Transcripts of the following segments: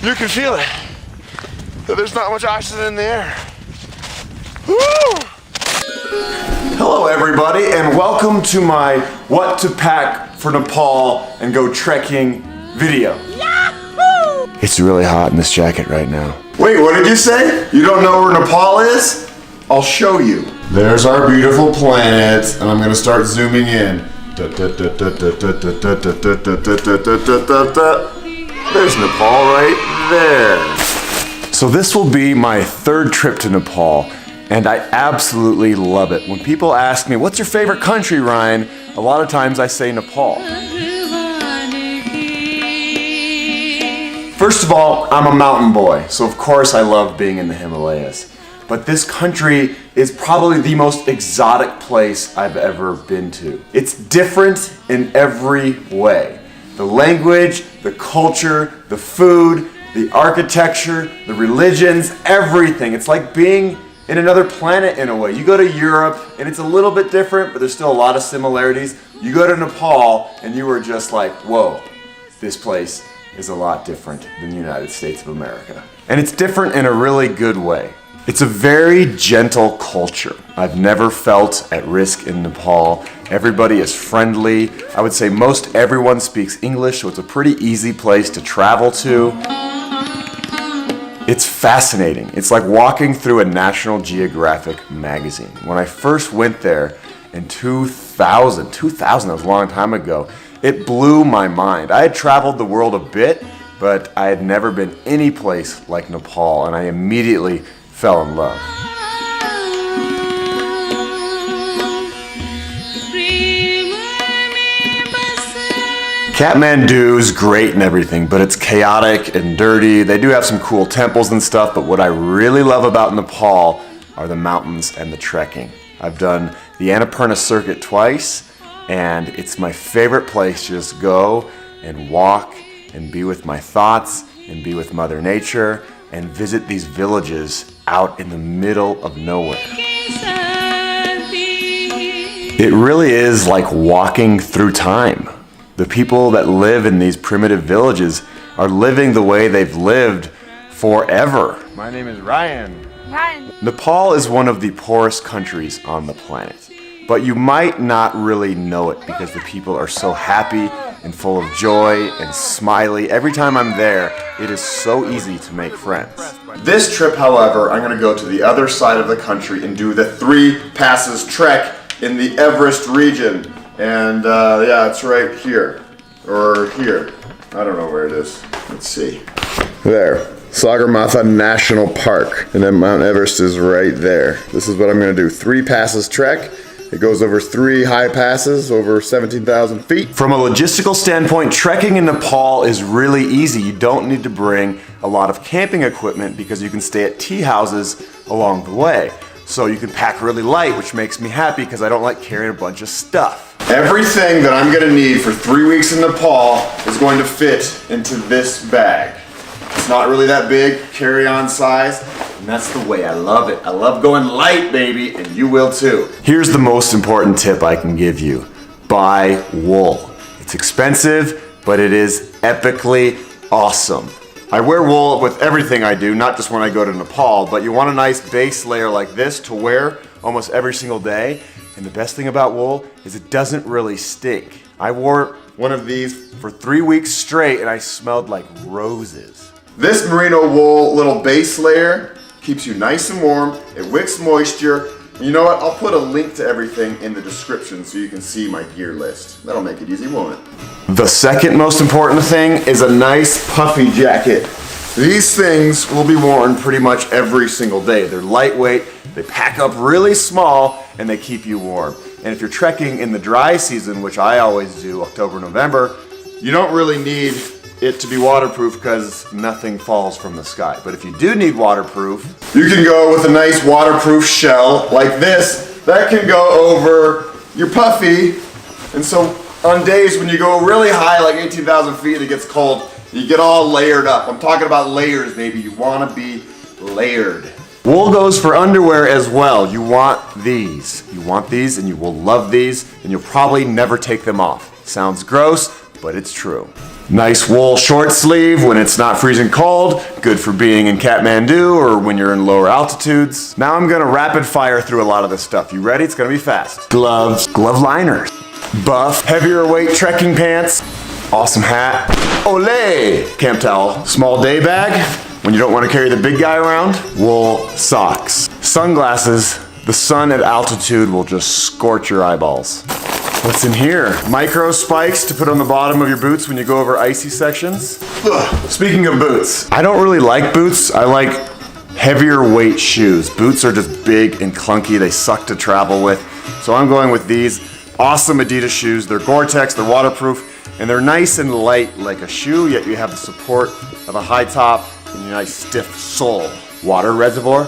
you can feel it. That there's not much oxygen in the air. Woo! Hello everybody, and welcome to my what to pack for Nepal and go trekking video. Yahoo! It's really hot in this jacket right now. Wait, what did you say? You don't know where Nepal is? I'll show you. There's our beautiful planet, and I'm gonna start zooming in. There's Nepal right there. So this will be my third trip to Nepal, and I absolutely love it. When people ask me, what's your favorite country, Ryan? A lot of times I say Nepal. First of all, I'm a mountain boy, so of course I love being in the Himalayas. But this country is probably the most exotic place I've ever been to. It's different in every way. The language, the culture, the food, the architecture, the religions, everything. It's like being in another planet in a way. You go to Europe and it's a little bit different, but there's still a lot of similarities. You go to Nepal and you are just like, whoa, this place is a lot different than the United States of America. And it's different in a really good way. It's a very gentle culture. I've never felt at risk in Nepal. Everybody is friendly. I would say most everyone speaks English, so it's a pretty easy place to travel to. It's fascinating. It's like walking through a National Geographic magazine. When I first went there in 2000, that was a long time ago, it blew my mind. I had traveled the world a bit, but I had never been any place like Nepal, and I immediately fell in love. Kathmandu is great and everything, but it's chaotic and dirty. They do have some cool temples and stuff, but what I really love about Nepal are the mountains and the trekking. I've done the Annapurna circuit twice, and it's my favorite place to just go and walk and be with my thoughts and be with Mother Nature and visit these villages out in the middle of nowhere. It really is like walking through time. The people that live in these primitive villages are living the way they've lived forever. My name is Ryan. Nepal is one of the poorest countries on the planet, but you might not really know it because the people are so happy and full of joy and smiley. Every time I'm there, it is so easy to make friends. This trip, however, I'm gonna go to the other side of the country and do the 3 Passes trek in the Everest region. And yeah, it's right here, or here. I don't know where it is. Let's see. There, Sagarmatha National Park, and then Mount Everest is right there. This is what I'm gonna do, 3 Passes trek. It goes over 3 high passes, over 17,000 feet. From a logistical standpoint, trekking in Nepal is really easy. You don't need to bring a lot of camping equipment because you can stay at tea houses along the way. So you can pack really light, which makes me happy because I don't like carrying a bunch of stuff. Everything that I'm gonna need for 3 weeks in Nepal is going to fit into this bag. It's not really that big, carry-on size, and that's the way I love it. I love going light, baby, and you will too. Here's the most important tip I can give you. Buy wool. It's expensive, but it is epically awesome. I wear wool with everything I do, not just when I go to Nepal, but you want a nice base layer like this to wear almost every single day. And the best thing about wool is it doesn't really stink. I wore one of these for 3 weeks straight and I smelled like roses. This merino wool little base layer keeps you nice and warm, it wicks moisture. You know what, I'll put a link to everything in the description so you can see my gear list. That'll make it easy, won't it? The second most important thing is a nice puffy jacket. These things will be worn pretty much every single day. They're lightweight, they pack up really small, and they keep you warm. And if you're trekking in the dry season, which I always do, October, November, you don't really need it to be waterproof because nothing falls from the sky. But if you do need waterproof, you can go with a nice waterproof shell like this. That can go over your puffy. And so on days when you go really high, like 18,000 feet, and it gets cold, you get all layered up. I'm talking about layers, baby. You want to be layered. Wool goes for underwear as well. You want these. You want these and you will love these and you'll probably never take them off. Sounds gross, but it's true. Nice wool short sleeve when it's not freezing cold. Good for being in Kathmandu or when you're in lower altitudes. Now I'm gonna rapid fire through a lot of this stuff. You ready? It's gonna be fast. Gloves, glove liners, buff, heavier weight trekking pants, awesome hat, Olay, camp towel, small day bag when you don't want to carry the big guy around, wool socks, sunglasses. The sun at altitude will just scorch your eyeballs. What's in here? Micro spikes to put on the bottom of your boots when you go over icy sections. Ugh. Speaking of boots, I don't really like boots. I like heavier weight shoes. Boots are just big and clunky. They suck to travel with. So I'm going with these awesome Adidas shoes. They're Gore-Tex, they're waterproof, and they're nice and light like a shoe, yet you have the support of a high top and a nice stiff sole. Water reservoir,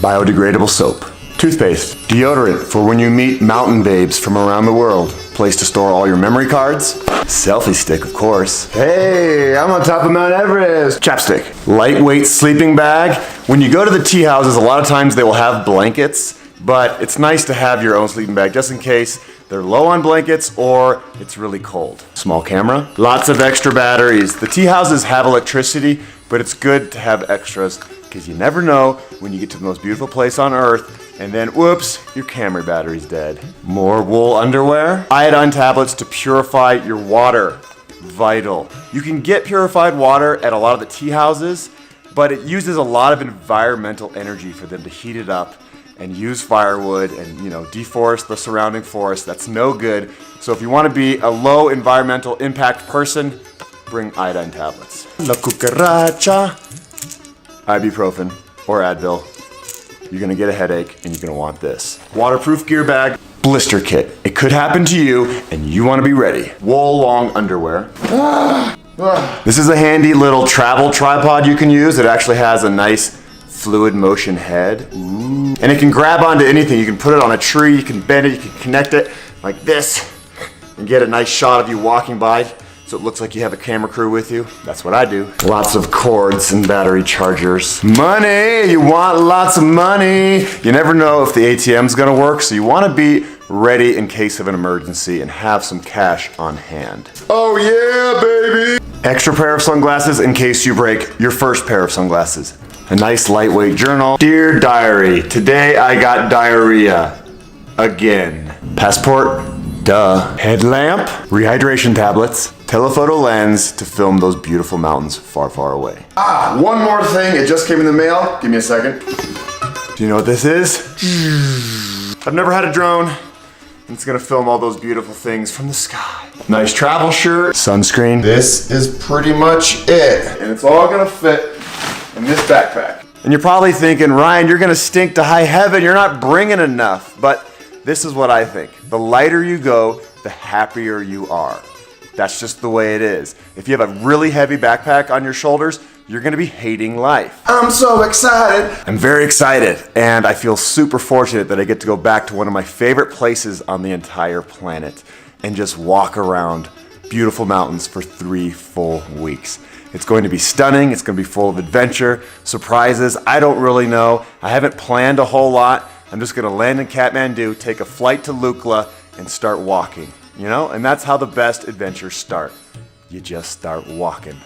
biodegradable soap. Toothpaste, deodorant for when you meet mountain babes from around the world. Place to store all your memory cards. Selfie stick, of course. Hey, I'm on top of Mount Everest. Chapstick. Lightweight sleeping bag. When you go to the tea houses, a lot of times they will have blankets, but it's nice to have your own sleeping bag just in case they're low on blankets or it's really cold. Small camera. Lots of extra batteries. The tea houses have electricity, but it's good to have extras because you never know when you get to the most beautiful place on earth and then, whoops, your camera battery's dead. More wool underwear. Iodine tablets to purify your water. Vital. You can get purified water at a lot of the tea houses, but it uses a lot of environmental energy for them to heat it up and use firewood and, deforest the surrounding forest. That's no good. So if you want to be a low environmental impact person, bring iodine tablets. La cucaracha. Ibuprofen or Advil. You're gonna get a headache and you're gonna want this. Waterproof gear bag, blister kit. It could happen to you and you wanna be ready. Wool long underwear. This is a handy little travel tripod you can use. It actually has a nice fluid motion head. Ooh. And it can grab onto anything. You can put it on a tree, you can bend it, you can connect it like this and get a nice shot of you walking by. So it looks like you have a camera crew with you. That's what I do. Lots of cords and battery chargers. Money, you want lots of money. You never know if the ATM's gonna work, so you wanna be ready in case of an emergency and have some cash on hand. Oh yeah, baby! Extra pair of sunglasses in case you break your first pair of sunglasses. A nice lightweight journal. Dear diary, today I got diarrhea. Again. Passport. Duh. Headlamp, rehydration tablets, telephoto lens to film those beautiful mountains far, far away. One more thing, it just came in the mail. Give me a second. Do you know what this is? I've never had a drone. It's gonna film all those beautiful things from the sky. Nice travel shirt, sunscreen. This is pretty much it. And it's all gonna fit in this backpack. And you're probably thinking, Ryan, you're gonna stink to high heaven. You're not bringing enough. But this is what I think. The lighter you go, the happier you are. That's just the way it is. If you have a really heavy backpack on your shoulders, you're gonna be hating life. I'm so excited. I'm very excited, and I feel super fortunate that I get to go back to one of my favorite places on the entire planet and just walk around beautiful mountains for 3 full weeks. It's going to be stunning. It's going to be full of adventure, surprises. I don't really know. I haven't planned a whole lot. I'm just gonna land in Kathmandu, take a flight to Lukla, and start walking, And that's how the best adventures start. You just start walking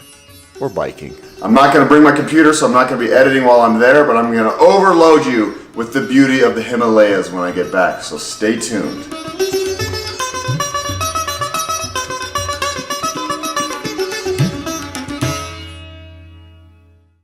or biking. I'm not gonna bring my computer, so I'm not gonna be editing while I'm there, but I'm gonna overload you with the beauty of the Himalayas when I get back, so stay tuned.